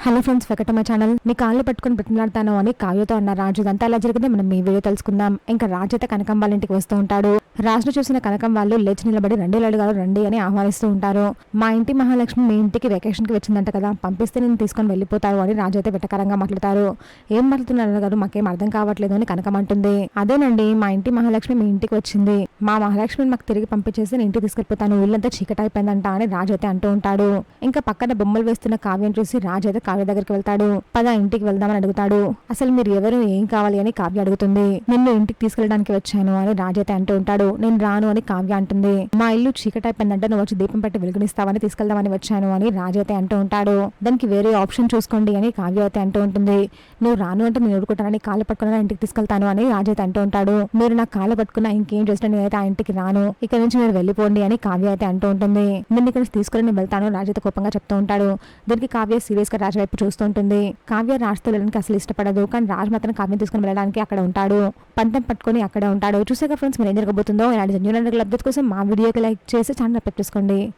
Hello friends, welcome to my channel. నీ కాళ్ళు పట్టుకుని బ్రతిమలాడతాను అని కావ్యతో అన్న రాజు. ఇదంతా ఎలా జరిగిందో మనం ఈ వీడియో తెలుసుకుందాం. ఇంకా రాజు అయితే కనకం వాళ్ళ ఇంటికి వస్తూ ఉంటాడు. రాజును చూసిన కనకం వాళ్ళు లేచి నిలబడి రండి లడ్డు గారు రండి అని ఆహ్వానిస్తూ ఉంటారు. మా ఇంటి మహాలక్ష్మి మీ ఇంటికి వెకేషన్ కి వచ్చిందంట కదా, పంపిస్తే నేను తీసుకొని వెళ్ళిపోతారు అని రాజు అయితే వెటకరంగా మాట్లాడతారు. ఏం మాట్లాడుతున్నారు గారు, మాకేం అర్థం కావట్లేదు అని కనకం అంటుంది. అదేనండి, మా ఇంటి మహాలక్ష్మి మీ ఇంటికి వచ్చింది. మా మహాలక్ష్మిని మాకు తిరిగి పంపించేసి నేను ఇంటికి తీసుకెళ్ళిపోతాను, ఇల్లంతా చీకటి అయిపోయిందంట అని రాజు అయితే అంటూ ఉంటాడు. ఇంకా పక్కన బొమ్మలు వేస్తున్న కావ్యం చూసి రాజు అయితే కావ్య దగ్గరికి వెళ్తాడు. పద ఇంటికి వెళ్దామని అడుగుతాడు. అసలు మీరు ఎవరు, ఏం కావాలి అని కావ్య అడుగుతుంది. నిన్ను ఇంటికి తీసుకెళ్ళడానికి వచ్చాను అని రాజు అయితే అంటూ ఉంటాడు. నేను రాను అని కావ్య అంటుంది. మా ఇల్లు చీకటి అయిపోయిందంటే నువ్వు వచ్చి దీపం పెట్టి వెలుగునిస్తావని తీసుకెళ్దామని వచ్చాను అని రాజు అయితే అంటూ ఉంటాడు. దానికి వేరే ఆప్షన్ చూసుకోండి అని కావ్య అయితే అంటూ ఉంటుంది. నువ్వు రాను అంటే నేను ఊరుకుంటానని కాళ్ళు పట్టుకున్నా ఇంటికి తీసుకెళ్తాను అని రాజు అయితే అంటూ ఉంటాడు. మీరు నా కాళ్ళు పట్టుకున్నా ఇంకేం చేసినా నేనైతే ఆ ఇంటికి రాను, ఇక్కడ నుంచి మీరు వెళ్ళిపోండి అని కావ్య అయితే అంటూ ఉంటుంది. నేను ఇక్కడ తీసుకుని నేను వెళ్తాను రాజు అయితే కోపంగా చెప్తూ ఉంటాడు. దీనికి కావ్య సీరియస్ గా రాజు వైపు చూస్తూ ఉంటుంది. కావ్య రాజుతో వెళ్ళడానికి అసలు ఇష్టపడదు, కానీ రాజు మాత్రం కావ్యం తీసుకుని వెళ్ళడానికి అక్కడ ఉంటాడు. పంతం పట్టుకుని అక్కడే ఉంటాడు. చూసాక ఫ్రెండ్స్, మీరు ఏం జరగబోతుందో ఇలాంటి జెన్యూన్ అప్డేట్స్ కోసం మా వీడియోకి లైక్ చేసి ఛానల్ సబ్స్క్రైబ్ చేసుకోండి.